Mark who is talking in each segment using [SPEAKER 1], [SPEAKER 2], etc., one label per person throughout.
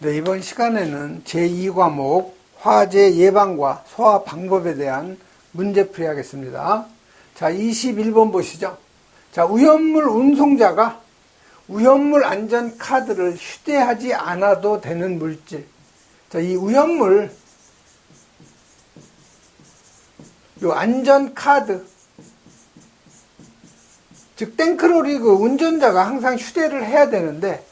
[SPEAKER 1] 네, 이번 시간에는 제2과목 화재 예방과 소화 방법에 대한 문제풀이 하겠습니다. 자, 21번 보시죠. 자, 위험물 운송자가 위험물 안전 카드를 휴대하지 않아도 되는 물질. 자, 이 위험물, 요 안전 카드, 즉 탱크로리 그 운전자가 항상 휴대를 해야 되는데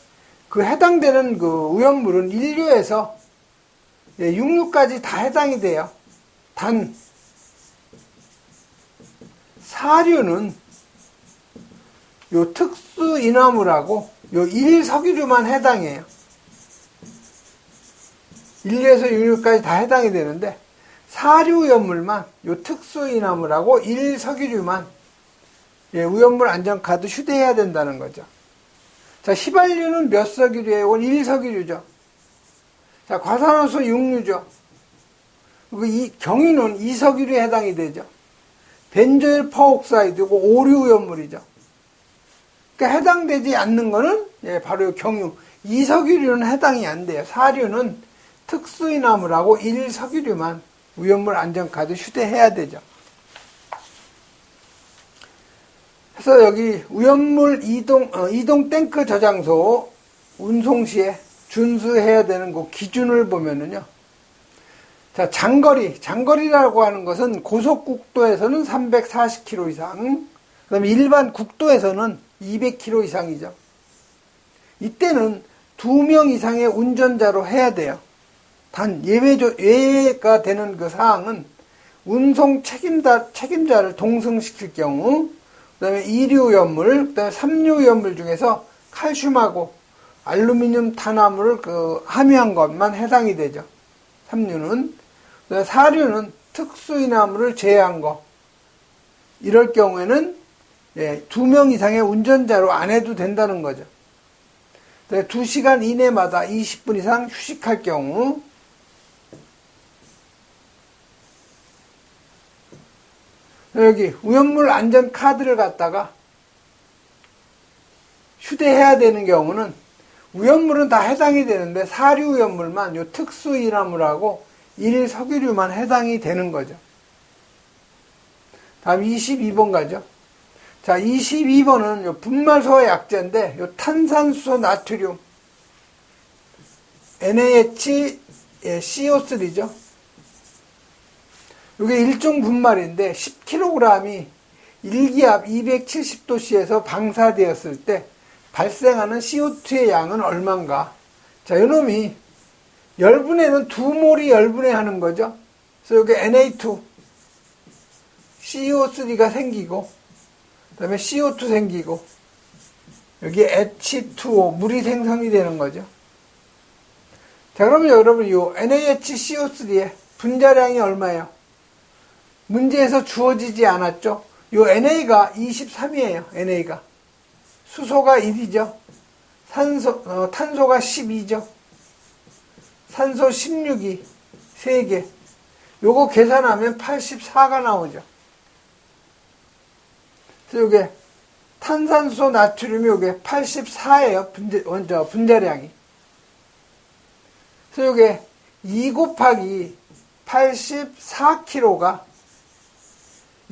[SPEAKER 1] 그 해당되는 그 위험물은 1류에서 6류까지 다 해당이 돼요. 단 4류는 요 특수 인화물하고 요 1석유류만 해당해요. 1류에서 6류까지 다 해당이 되는데 4류 위험물만 요 특수 인화물하고 1석유류만 위험물 안전카드 휴대해야 된다는 거죠. 자, 휘발유는 몇 석유류예요? 1석유류죠. 자, 과산화수 6류죠. 그리고 이 경유는 2석유류에 해당이 되죠. 벤조일 퍼옥사이드고 5류 위험물이죠. 그러니까 해당되지 않는 거는 바로 경유. 2석유류는 해당이 안 돼요. 4류는 특수인화물하고 1석유류만 위험물 안전카드 휴대해야 되죠. 그래서 여기 위험물 이동 탱크 저장소 운송 시에 준수해야 되는 그 기준을 보면은요. 자, 장거리라고 하는 것은 고속국도에서는 340km 이상, 그 다음에 일반 국도에서는 200km 이상이죠. 이때는 2명 이상의 운전자로 해야 돼요. 단 예외가 되는 그 사항은 운송 책임자를 동승시킬 경우, 그 다음에 2류 위험물, 그 다음에 3류 위험물 중에서 칼슘하고 알루미늄 탄화물을 함유한 것만 해당이 되죠. 3류는. 그 다음에 4류는 특수인화물을 제외한 거. 이럴 경우에는 2명 이상의 운전자로 안 해도 된다는 거죠. 2시간 이내마다 20분 이상 휴식할 경우, 여기 위험물 안전 카드를 갖다가 휴대해야 되는 경우는 위험물은 다 해당이 되는데 4류 위험물만 요 특수인화물하고 1석유류만 해당이 되는 거죠. 다음 22번 가죠. 자, 22번은 요 분말소화 약제인데 요 탄산수소 나트륨 NaHCO3죠. 이게 일종 분말인데 10kg이 1기압 270도씨에서 방사되었을 때 발생하는 CO2의 양은 얼마인가? 자, 이놈이 열분해는 2몰이 열분해하는 거죠. 그래서 여기 Na2, CO3가 생기고, 그 다음에 CO2 생기고, 여기 H2O, 물이 생성이 되는 거죠. 자, 그러면 여러분, 이 NaHCO3의 분자량이 얼마예요? 문제에서 주어지지 않았죠? 요 NA가 23이에요. NA가. 수소가 1이죠. 탄소가 12죠. 산소 16이 3개. 요거 계산하면 84가 나오죠. 그래서 요게 탄산수소 나트륨이 요게 84예요. 분자량이. 그래서 요게 2 곱하기 84kg가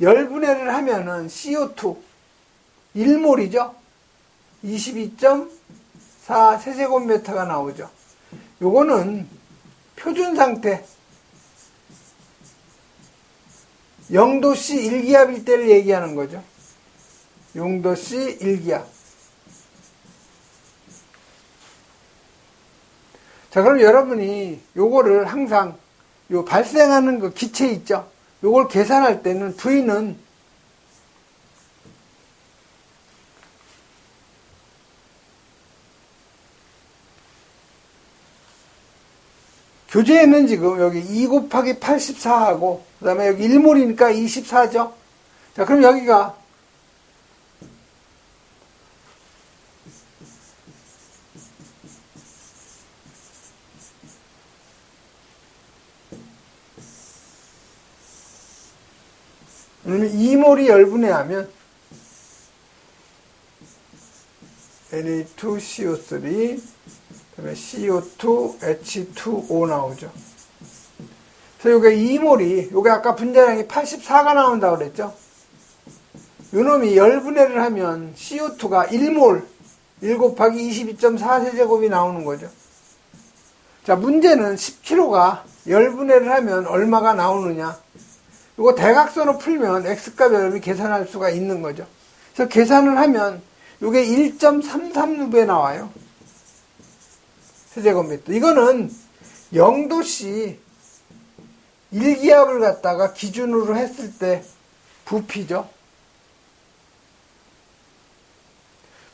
[SPEAKER 1] 열분해를 하면은 CO2 1몰이죠. 22.4 세제곱미터가 나오죠. 요거는 표준 상태 0도씨 1기압일 때를 얘기하는 거죠. 0도씨 1기압. 자, 그럼 여러분이 요거를 항상 요 발생하는 그 기체 있죠. 요걸 계산할 때는 V는 교재에는 지금 여기 2 곱하기 84하고 그 다음에 여기 1몰이니까 24죠. 자, 그럼 여기가 그러면 2몰이 열분해하면 Na2CO3 그다음에 CO2, H2O 나오죠. 그래서 요게 2몰이, 요게 아까 분자량이 84가 나온다고 그랬죠. 요 놈이 열분해를 하면 CO2가 1몰, 1 곱하기 22.4세제곱이 나오는 거죠. 자, 문제는 10kg가 열분해를 하면 얼마가 나오느냐. 이거 대각선으로 풀면 X값 여러분이 계산할 수가 있는 거죠. 그래서 계산을 하면 이게 1.33루베 나와요. 세제곱미터. 이거는 0도씨 1기압을 갖다가 기준으로 했을 때 부피죠.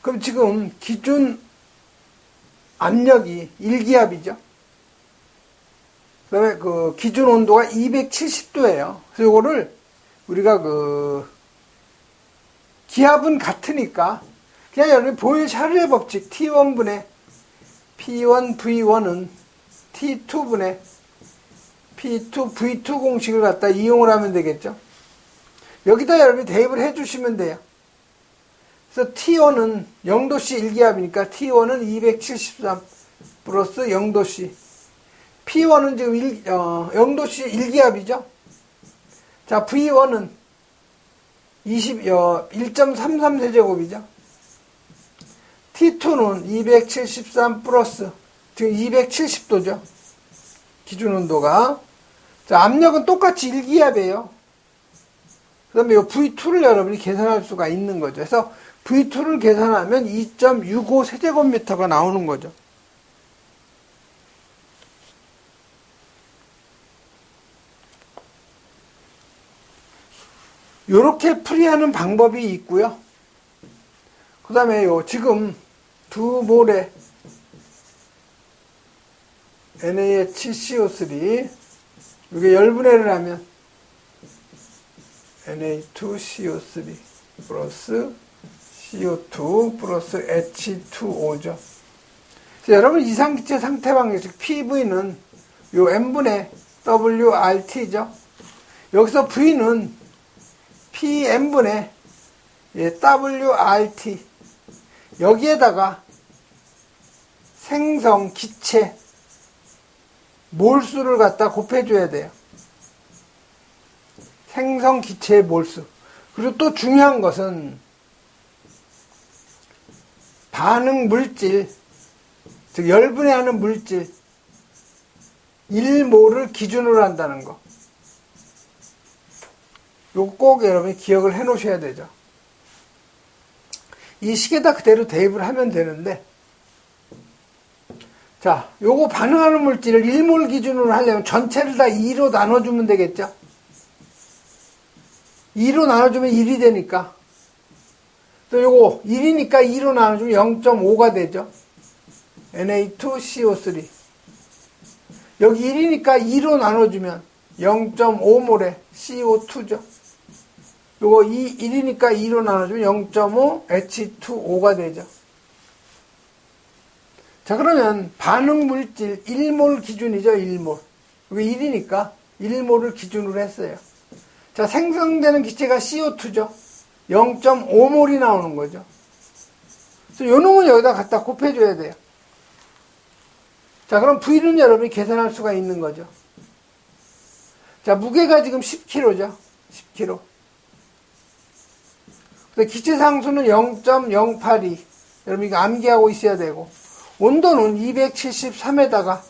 [SPEAKER 1] 그럼 지금 기준 압력이 1기압이죠. 그 다음에 그 기준 온도가 270도예요. 그래서 요거를 우리가 기압은 같으니까 그냥 여러분이 보일 샤르의 법칙 T1분의 P1 V1은 T2분의 P2 V2 공식을 갖다 이용을 하면 되겠죠. 여기다 여러분이 대입을 해주시면 돼요. 그래서 T1은 0도씨 1기압이니까 T1은 273 플러스 0도씨. P1은 지금 0도씨 1기압이죠. 자, V1은 1.33세제곱이죠. T2는 273 플러스, 지금 270도죠. 기준 온도가. 자, 압력은 똑같이 1기압이에요. 그 다음에 이 V2를 여러분이 계산할 수가 있는 거죠. 그래서 V2를 계산하면 2.65세제곱미터가 나오는 거죠. 요렇게 풀이하는 방법이 있고요. 그 다음에 지금 두 몰의 NaHCO3 이게 열분해를 하면 Na2CO3 플러스 CO2 플러스 H2O죠. 여러분 이상기체 상태 방정식 PV는 요 N분의 WRT죠. 여기서 V는 PN분의 WRT 여기에다가 생성 기체 몰수를 갖다 곱해줘야 돼요. 생성 기체의 몰수. 그리고 또 중요한 것은 반응 물질, 즉 열분해하는 물질 1몰을 기준으로 한다는 거. 요거 꼭 여러분이 기억을 해 놓으셔야 되죠. 이 식에다 그대로 대입을 하면 되는데, 자, 요거 반응하는 물질을 1몰 기준으로 하려면 전체를 다 2로 나눠주면 되겠죠? 2로 나눠주면 1이 되니까. 또 요거 1이니까 2로 나눠주면 0.5가 되죠? Na2CO3. 여기 1이니까 2로 나눠주면 0.5몰의 CO2죠. 요거 1이니까 2로 나눠주면 0.5 H2O가 되죠. 자, 그러면 반응 물질 1몰 기준이죠, 1몰. 여기 1이니까 1몰을 기준으로 했어요. 자, 생성되는 기체가 CO2죠. 0.5몰이 나오는 거죠. 그래서 요 놈은 여기다 갖다 곱해줘야 돼요. 자, 그럼 V는 여러분이 계산할 수가 있는 거죠. 자, 무게가 지금 10kg죠. 10kg. 기체 상수는 0.082. 여러분 이거 암기하고 있어야 되고. 온도는 273에다가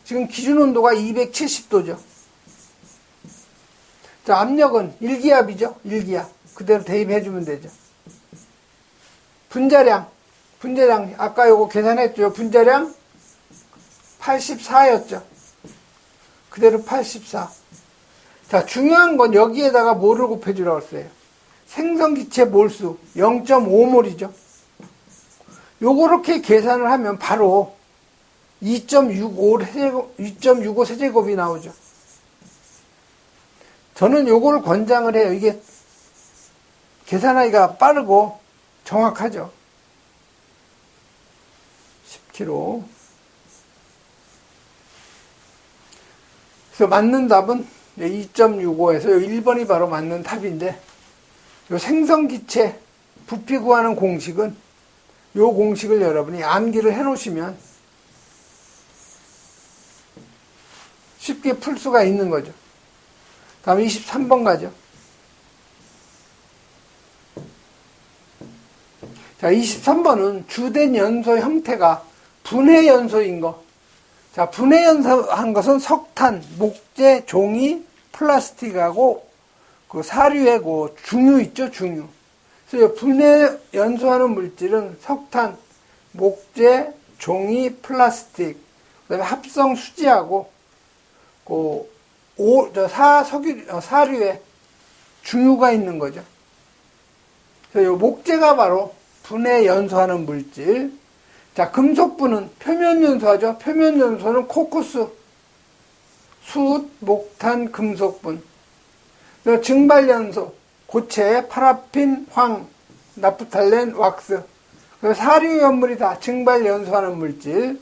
[SPEAKER 1] 지금 기준 온도가 270도죠. 자, 압력은 1기압이죠. 1기압. 그대로 대입해주면 되죠. 분자량 아까 요거 계산했죠. 분자량 84였죠. 그대로 84. 자, 중요한 건 여기에다가 뭐를 곱해주라고 했어요. 생성기체 몰수 0.5몰이죠. 요렇게 계산을 하면 바로 2.65 세제곱이 나오죠. 저는 요거를 권장을 해요. 이게 계산하기가 빠르고 정확하죠. 10kg. 그래서 맞는 답은 2.65에서 1번이 바로 맞는 답인데, 요 생성기체 부피 구하는 공식은 요 공식을 여러분이 암기를 해 놓으시면 쉽게 풀 수가 있는 거죠. 다음 23번 가죠. 자, 23번은 주된 연소 형태가 분해 연소인 거. 자, 분해 연소한 것은 석탄, 목재, 종이, 플라스틱하고 그 사료에 그 중유 있죠, 중유. 그래서 분해 연소하는 물질은 석탄, 목재, 종이, 플라스틱, 그다음에 합성 수지하고 사료에 중유가 있는 거죠. 그래서 이 목재가 바로 분해 연소하는 물질. 자, 금속분은 표면 연소하죠. 표면 연소는 코쿠스, 숯, 목탄, 금속분. 그래서 증발 연소, 고체, 파라핀, 황, 나프탈렌, 왁스. 그래서 사료 연물이 다 증발 연소하는 물질.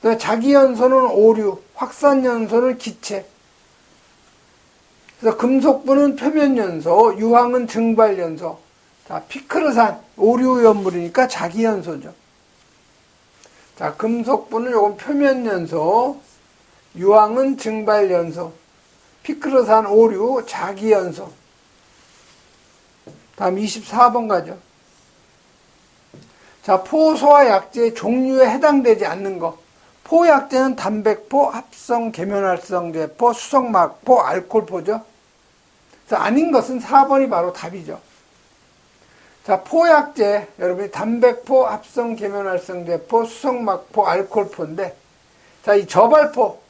[SPEAKER 1] 그래서 자기 연소는 오류, 확산 연소는 기체. 그래서 금속분은 표면 연소, 유황은 증발 연소. 자, 피크르산, 오류 연물이니까 자기 연소죠. 자, 금속분은 요건 표면 연소, 유황은 증발 연소, 피크르산 오류, 자기 연소. 다음 24번 가죠. 자, 포소화 약제의 종류에 해당되지 않는 거. 포약제는 담백포, 합성 계면활성제포, 수성막포, 알코올포죠. 그래서 아닌 것은 4번이 바로 답이죠. 자, 포약제, 여러분이 담백포, 합성 계면활성제포, 수성막포, 알코올포인데, 자, 이 저발포,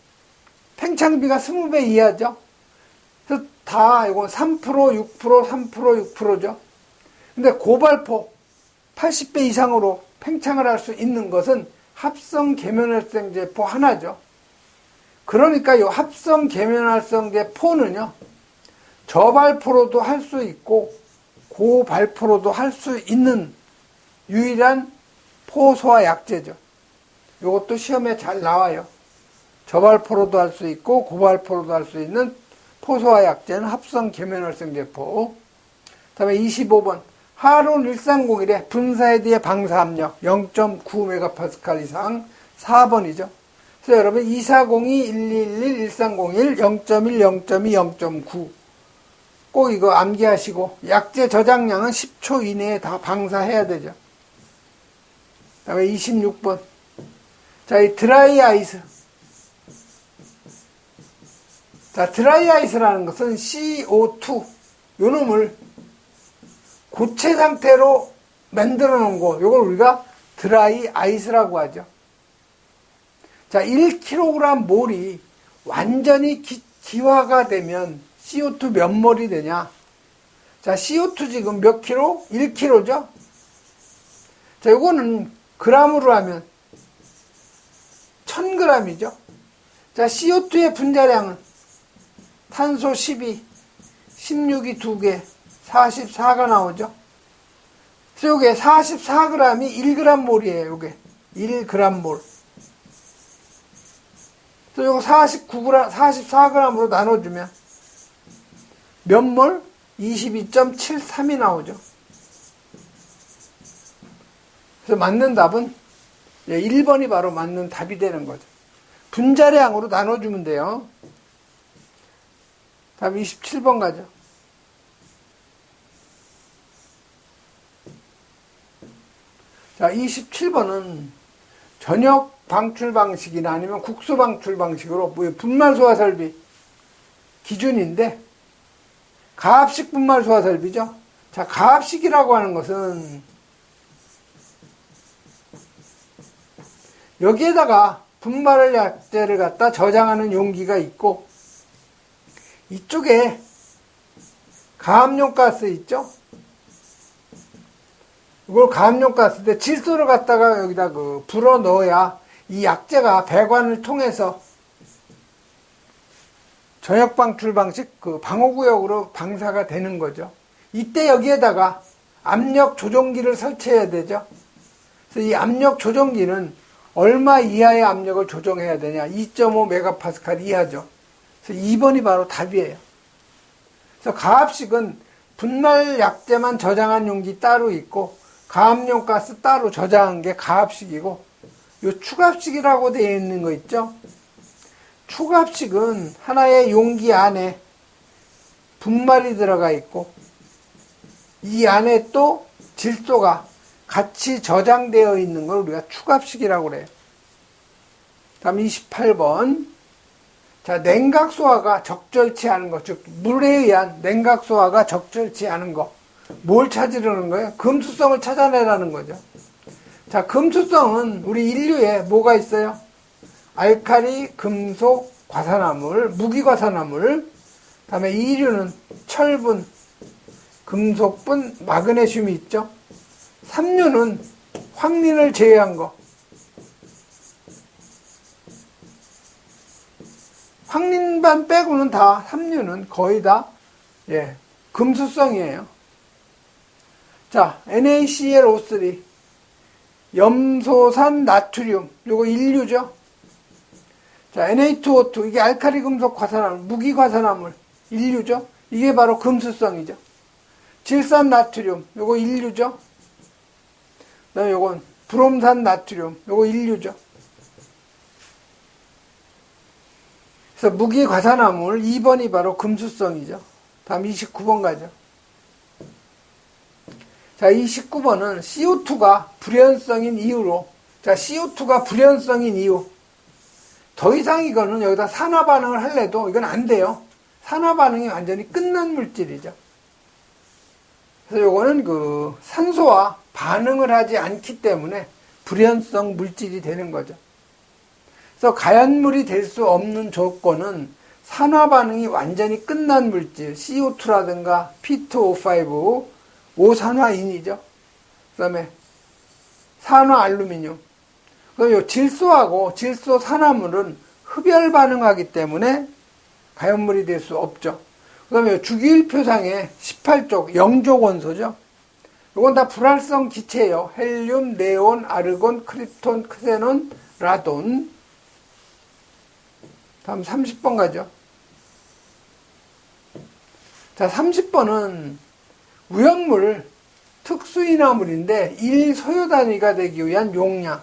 [SPEAKER 1] 팽창비가 20배 이하죠. 그래서 다 이건 3%, 6%, 3%, 6%죠. 근데 고발포, 80배 이상으로 팽창을 할 수 있는 것은 합성 계면활성제포 하나죠. 그러니까 이 합성 계면활성제포는요, 저발포로도 할 수 있고 고발포로도 할 수 있는 유일한 포소화 약제죠. 이것도 시험에 잘 나와요. 저발포로도 할 수 있고 고발포로도 할 수 있는 포소화 약제는 합성 계면활성제포. 다음에 25번 하론 1301의 분사헤드의 방사압력 0.9MPa 이상. 4번이죠. 그래서 여러분 2402, 1211, 1301, 0.1, 0.2, 0.9 꼭 이거 암기하시고 약제 저장량은 10초 이내에 다 방사해야 되죠. 다음에 26번 자, 이 드라이 아이스. 자, 드라이 아이스라는 것은 CO2 요 놈을 고체 상태로 만들어 놓은 거, 요걸 우리가 드라이 아이스라고 하죠. 자, 1kg 몰이 완전히 기화가 되면 CO2 몇 몰이 되냐? 자, CO2 지금 몇 킬로? 1kg죠? 자, 요거는 그람으로 하면 1000g이죠? 자, CO2의 분자량은 탄소 12, 16이 2개, 44가 나오죠? 그래서 요게 44g이 1g 몰이에요, 요게. 1g 몰. 그래서 요거 44g으로 나눠주면 몇 몰? 22.73이 나오죠. 그래서 맞는 답은 1번이 바로 맞는 답이 되는 거죠. 분자량으로 나눠주면 돼요. 다음 27번 가죠. 자, 27번은 전역 방출 방식이나 아니면 국소 방출 방식으로 분말 소화 설비 기준인데, 가압식 분말 소화 설비죠. 자, 가압식이라고 하는 것은 여기에다가 분말 약제를 갖다 저장하는 용기가 있고, 이쪽에 가압용 가스 있죠? 이걸 가압용 가스인데 질소를 갖다가 여기다 불어 넣어야 이 약제가 배관을 통해서 전역 방출 방식 방호구역으로 방사가 되는 거죠. 이때 여기에다가 압력 조정기를 설치해야 되죠. 그래서 이 압력 조정기는 얼마 이하의 압력을 조정해야 되냐? 2.5MPa 이하죠. 그래서 2번이 바로 답이에요. 그래서 가압식은 분말 약제만 저장한 용기 따로 있고, 가압용 가스 따로 저장한 게 가압식이고, 요 축압식이라고 되어 있는 거 있죠? 추갑식은 하나의 용기 안에 분말이 들어가 있고 이 안에 또 질소가 같이 저장되어 있는 걸 우리가 추갑식이라고 그래요. 다음 28번. 자, 냉각 소화가 적절치 않은 것, 즉 물에 의한 냉각 소화가 적절치 않은 것. 뭘 찾으려는 거예요? 금수성을 찾아내라는 거죠. 자, 금수성은 우리 인류에 뭐가 있어요? 알칼리, 금속, 과산화물, 무기과산화물. 다음에 이류는 철분, 금속분, 마그네슘이 있죠. 삼류는 황린을 제외한 거. 황린반 빼고는 다 삼류는 거의 다 금수성이에요. 자, NaClO3 염소산 나트륨 요거 인류죠. 자, Na2O2 이게 알칼리 금속 과산화물, 무기 과산화물 인류죠. 이게 바로 금수성이죠. 질산 나트륨 요거 인류죠. 그다음에 요건 브롬산 나트륨 요거 인류죠. 그래서 무기 과산화물 2번이 바로 금수성이죠. 다음 29번 가죠. 자, 29번은 CO2가 불연성인 이유로, 자, CO2가 불연성인 이유. 더 이상 이거는 여기다 산화 반응을 할래도 이건 안 돼요. 산화 반응이 완전히 끝난 물질이죠. 그래서 요거는 그 산소와 반응을 하지 않기 때문에 불연성 물질이 되는 거죠. 그래서 가연물이 될 수 없는 조건은 산화 반응이 완전히 끝난 물질, CO2라든가 P2O5, 5산화인이죠. 그 다음에 산화 알루미늄. 그럼 요 질소하고 질소 산화물은 흡열 반응하기 때문에 가연물이 될 수 없죠. 그 다음에 주기율표상에 18족, 영족 원소죠. 이건 다 불활성 기체예요. 헬륨, 네온, 아르곤, 크립톤, 크세논, 라돈. 다음 30번 가죠. 자, 30번은 우연물, 특수인화물인데 1소요 단위가 되기 위한 용량.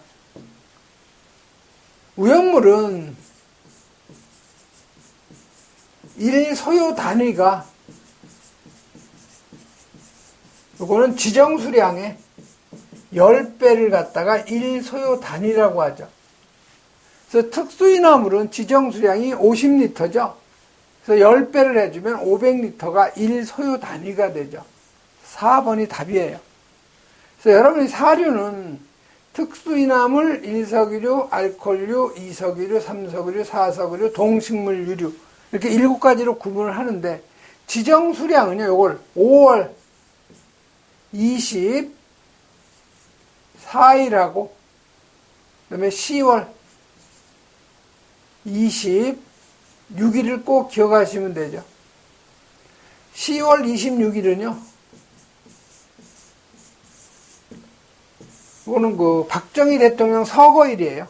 [SPEAKER 1] 우연물은 1소요 단위가 이거는 지정수량의 10배를 갖다가 1소요 단위라고 하죠. 그래서 특수인화물은 지정수량이 50리터죠. 그래서 10배를 해주면 500리터가 1소요 단위가 되죠. 4번이 답이에요. 그래서 여러분이 사료는 특수인화물, 1석유류, 알코올류, 2석유류, 3석유류, 4석유류, 동식물 유류 이렇게 7가지로 구분을 하는데 지정수량은요, 요걸 5월 24일하고 그 다음에 10월 26일을 꼭 기억하시면 되죠. 10월 26일은요, 이거는 그 박정희 대통령 서거일이에요.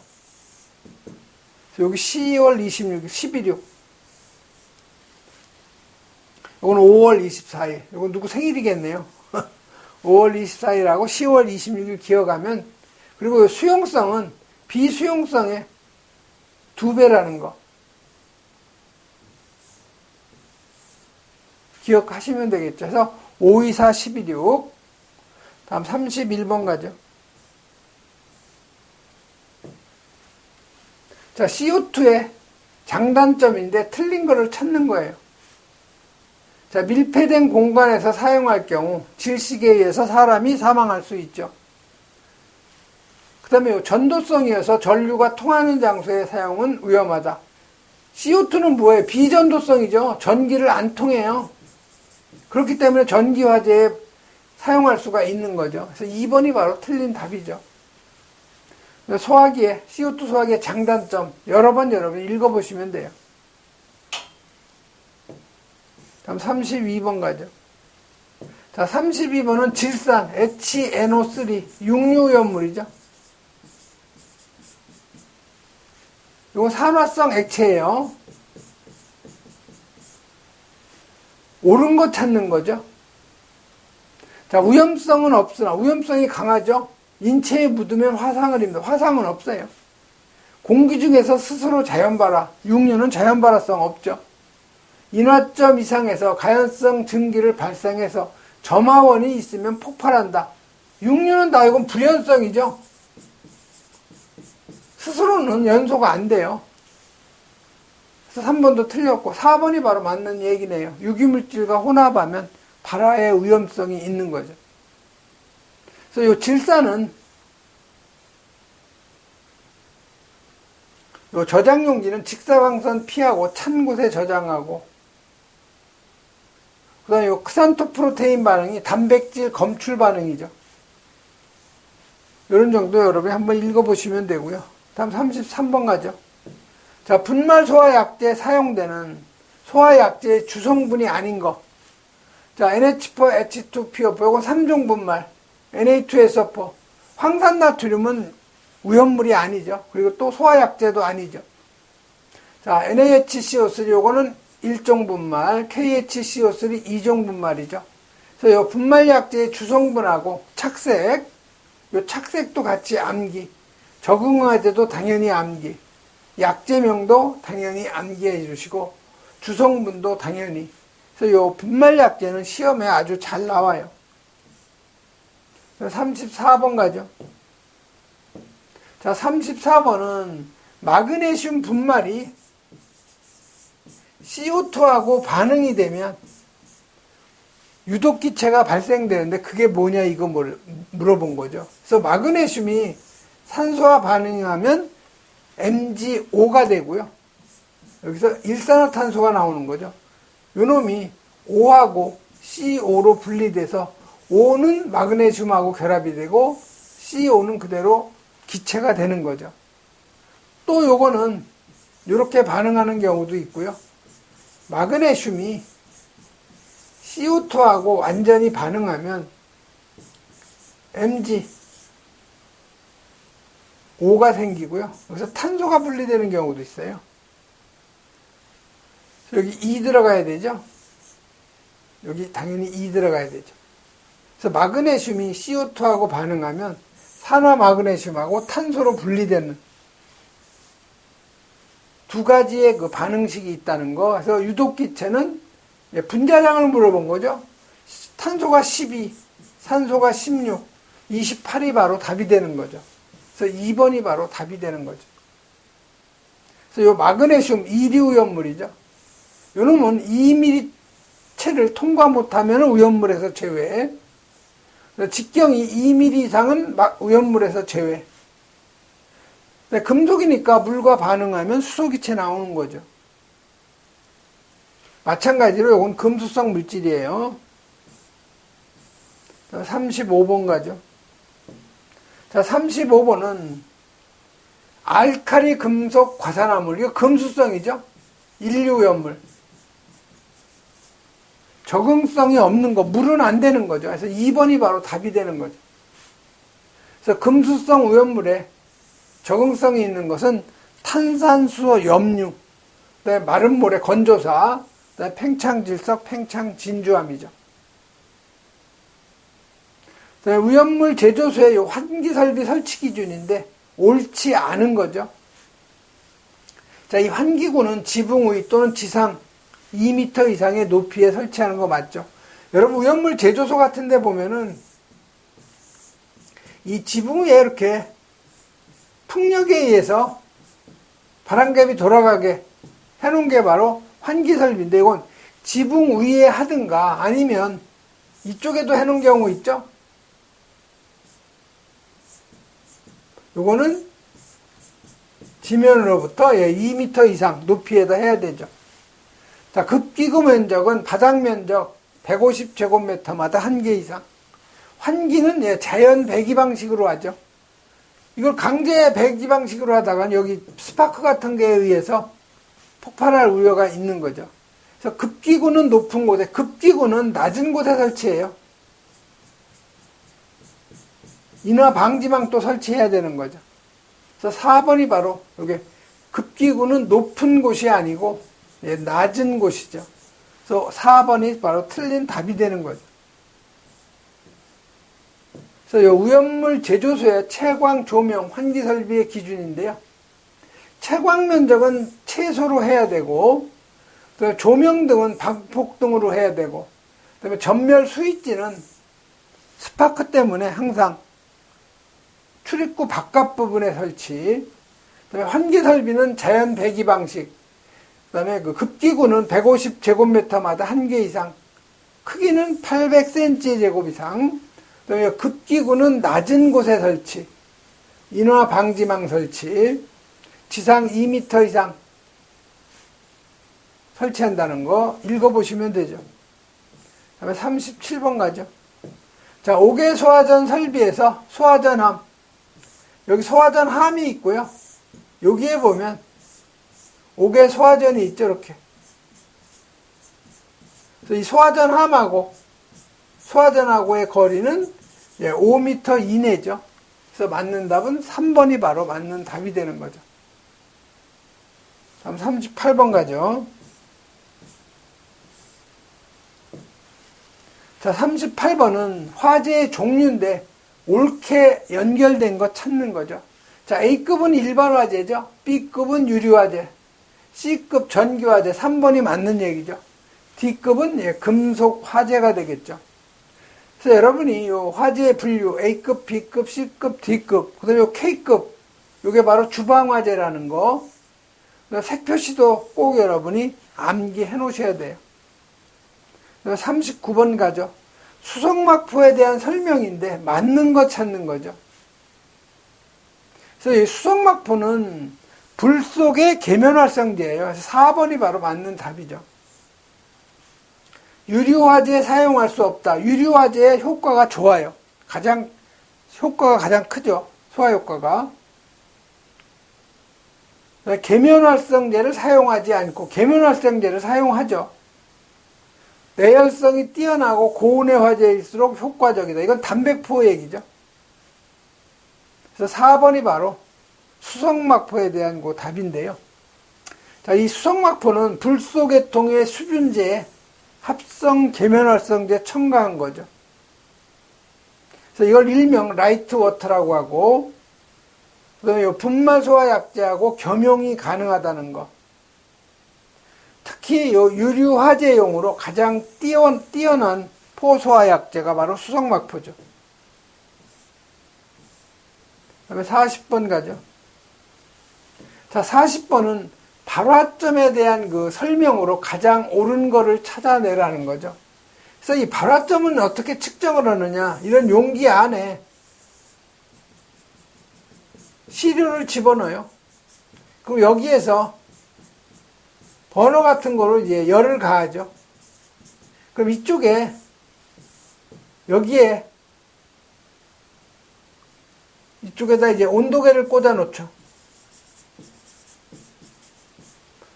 [SPEAKER 1] 여기 10월 26일, 11.6. 이거는 5월 24일. 이건 누구 생일이겠네요. 5월 24일하고 10월 26일 기억하면, 그리고 수용성은 비수용성의 2배라는 거 기억하시면 되겠죠. 그래서 5, 2, 4, 11, 6. 다음 31번 가죠. 자, CO2의 장단점인데 틀린 거를 찾는 거예요. 자, 밀폐된 공간에서 사용할 경우 질식에 의해서 사람이 사망할 수 있죠. 그 다음에 전도성이어서 전류가 통하는 장소의 사용은 위험하다. CO2는 뭐예요? 비전도성이죠. 전기를 안 통해요. 그렇기 때문에 전기화재에 사용할 수가 있는 거죠. 그래서 2번이 바로 틀린 답이죠. 소화기에, CO2 소화기의 장단점 여러 번 여러분 읽어보시면 돼요. 다음 32번 가죠. 자, 32번은 질산, HNO3, 육류연물이죠. 이거 산화성 액체예요. 옳은 거 찾는 거죠. 자, 위험성은 없으나, 위험성이 강하죠. 인체에 묻으면 화상을 입니다. 화상은 없어요. 공기 중에서 스스로 자연발화, 육류는 자연발화성 없죠. 인화점 이상에서 가연성 증기를 발생해서 점화원이 있으면 폭발한다. 육류는 다 이건 불연성이죠. 스스로는 연소가 안 돼요. 그래서 3번도 틀렸고 4번이 바로 맞는 얘기네요. 유기물질과 혼합하면 발화의 위험성이 있는 거죠. 그래서 이 질산은 요 저장용지는 직사광선 피하고 찬 곳에 저장하고, 그 다음에 요 크산토프로테인 반응이 단백질 검출 반응이죠. 이런 정도 여러분이 한번 읽어보시면 되고요. 다음 33번 가죠. 자, 분말 소화약제에 사용되는 소화약제의 주성분이 아닌 거. 자, NH4, H2PO4, 이건 3종 분말. Na2SO4. 황산나트륨은 위험물이 아니죠. 그리고 또 소화약제도 아니죠. 자, NaHCO3, 요거는 1종 분말, KHCO3 2종 분말이죠. 그래서 이 분말약제의 주성분하고 착색, 요 착색도 같이 암기, 적응화제도 당연히 암기, 약제명도 당연히 암기해 주시고, 주성분도 당연히. 그래서 요 분말약제는 시험에 아주 잘 나와요. 34번 가죠. 자, 34번은 마그네슘 분말이 CO2하고 반응이 되면 유독기체가 발생되는데 그게 뭐냐 이거 물어본 거죠. 그래서 마그네슘이 산소와 반응하면 MgO가 되고요. 여기서 일산화탄소가 나오는 거죠. 요놈이 O하고 CO로 분리돼서 O는 마그네슘하고 결합이 되고 CO는 그대로 기체가 되는 거죠. 또 요거는 이렇게 반응하는 경우도 있고요. 마그네슘이 CO2하고 완전히 반응하면 MgO가 생기고요. 여기서 탄소가 분리되는 경우도 있어요. 여기 E 들어가야 되죠. 여기 당연히 E 들어가야 되죠. 그래서 마그네슘이 CO2하고 반응하면 산화 마그네슘하고 탄소로 분리되는 두 가지의 그 반응식이 있다는 거. 그래서 유독기체는 분자량을 물어본 거죠. 탄소가 12, 산소가 16, 28이 바로 답이 되는 거죠. 그래서 2번이 바로 답이 되는 거죠. 그래서 이 마그네슘 이리오염물이죠. 요놈은 2mm 체를 통과 못하면 오염물에서 제외. 직경이 2mm 이상은 오염물에서 제외. 금속이니까 물과 반응하면 수소기체 나오는 거죠. 마찬가지로 이건 금수성 물질이에요. 35번 가죠. 자, 35번은 알칼리 금속 과산화물. 이거 금수성이죠. 인류오염물. 적응성이 없는 거, 물은 안 되는 거죠. 그래서 2번이 바로 답이 되는 거죠. 그래서 금수성 오염물에 적응성이 있는 것은 탄산수소 염류, 그다음에 마른 모래 건조사, 그다음에 팽창질석, 팽창진주암이죠. 그다음에 오염물 제조소의 환기설비 설치 기준인데 옳지 않은 거죠. 자, 이 환기구는 지붕 위 또는 지상 2m 이상의 높이에 설치하는 거 맞죠? 여러분, 오염물 제조소 같은 데 보면은 이 지붕 위에 이렇게 풍력에 의해서 바람개비 돌아가게 해놓은 게 바로 환기설비인데, 이건 지붕 위에 하든가 아니면 이쪽에도 해놓은 경우 있죠? 요거는 지면으로부터 2m 이상 높이에다 해야 되죠. 자, 급기구 면적은 바닥 면적 150제곱미터마다 1개 이상. 환기는 자연 배기 방식으로 하죠. 이걸 강제 배기 방식으로 하다가 여기 스파크 같은 게에 의해서 폭발할 우려가 있는 거죠. 그래서 급기구는 높은 곳에, 급기구는 낮은 곳에 설치해요. 인화 방지망도 설치해야 되는 거죠. 그래서 4번이 바로 여기 급기구는 높은 곳이 아니고 낮은 곳이죠. 그래서 4번이 바로 틀린 답이 되는 거죠. 그래서 이 오염물 제조소의 채광, 조명, 환기 설비의 기준인데요. 채광 면적은 최소로 해야 되고, 또 조명 등은 방폭등으로 해야 되고, 그다음에 전멸 스위치는 스파크 때문에 항상 출입구 바깥 부분에 설치, 그다음에 환기 설비는 자연 배기 방식, 그다음에 그 급기구는 150제곱미터마다 1개 이상, 크기는 800cm 이상, 그다음에 급기구는 낮은 곳에 설치, 인화 방지망 설치, 지상 2m 이상 설치한다는 거 읽어보시면 되죠. 다음에 37번 가죠. 자, 5개 소화전 설비에서 소화전함, 여기 소화전함이 있고요. 여기에 보면 5개 소화전이 있죠, 이렇게. 그래서 이 소화전함하고 소화전하고의 거리는 5m 이내죠. 그래서 맞는 답은 3번이 바로 맞는 답이 되는 거죠. 다음 38번 가죠. 자, 38번은 화재의 종류인데 옳게 연결된 거 찾는 거죠. 자, A급은 일반 화재죠. B급은 유리 화재, C급 전기 화재, 3번이 맞는 얘기죠. D급은 금속 화재가 되겠죠. 그래서 여러분이 이 화재의 분류 A급, B급, C급, D급, 그다음에 요 K급, 요게 바로 주방 화재라는 거. 색표시도 꼭 여러분이 암기해 놓으셔야 돼요. 39번 가죠. 수성막포에 대한 설명인데 맞는 거 찾는 거죠. 그래서 이 수성막포는 불 속의 계면활성제예요. 그래서 4번이 바로 맞는 답이죠. 유리화재에 사용할 수 없다. 유리화재의 효과가 좋아요. 효과가 가장 크죠. 소화효과가. 계면활성제를 사용하지 않고 계면활성제를 사용하죠. 내열성이 뛰어나고 고온의 화재일수록 효과적이다. 이건 단백포 얘기죠. 그래서 4번이 바로 수성막포에 대한 그 답인데요. 자, 이 수성막포는 불소계통의 수분제에 합성 계면활성제 첨가한 거죠. 그래서 이걸 일명 라이트 워터라고 하고, 그다음에 분말 소화 약제하고 겸용이 가능하다는 거. 특히 요 유류 화재용으로 가장 뛰어난 포소화 약제가 바로 수성막포죠. 그다음에 40번 가죠. 자, 40번은 발화점에 대한 그 설명으로 가장 옳은 거를 찾아내라는 거죠. 그래서 이 발화점은 어떻게 측정을 하느냐, 이런 용기 안에 시료를 집어넣어요. 그럼 여기에서 버너 같은 거로 이제 열을 가하죠. 그럼 이쪽에, 이쪽에다 이제 온도계를 꽂아 놓죠.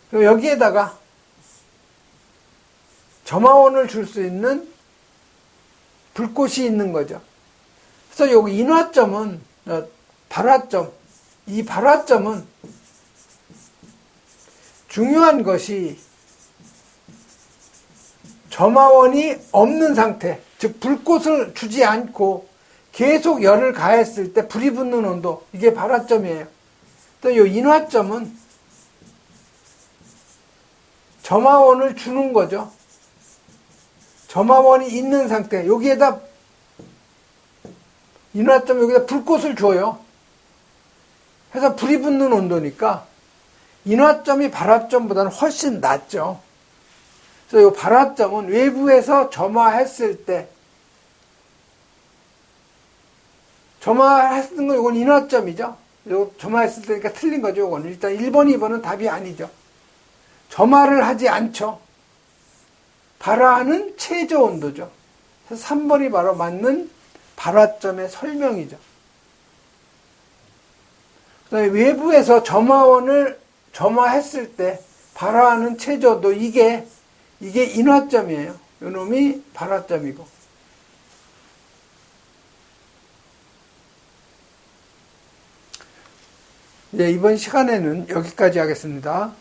[SPEAKER 1] 그럼 여기에다가 점화원을 줄 수 있는 불꽃이 있는 거죠. 그래서 여기 인화점은, 발화점, 이 발화점은 중요한 것이 점화원이 없는 상태, 즉 불꽃을 주지 않고 계속 열을 가했을 때 불이 붙는 온도, 이게 발화점이에요. 또 이 인화점은 점화원을 주는 거죠. 점화원이 있는 상태, 여기에다 인화점, 여기다 불꽃을 줘요. 해서 불이 붙는 온도니까 인화점이 발화점보다는 훨씬 낮죠. 그래서 이 발화점은 외부에서 점화했을 때, 점화했는 건 이건 인화점이죠. 요 점화했을 때니까 틀린 거죠. 이건 일단 1번, 2번은 답이 아니죠. 점화를 하지 않죠. 발화하는 최저 온도죠. 그래서 3번이 바로 맞는 발화점의 설명이죠. 그다음에 외부에서 점화원을 점화했을 때 발화하는 최저도, 이게 인화점이에요. 이놈이 발화점이고. 이제 이번 시간에는 여기까지 하겠습니다.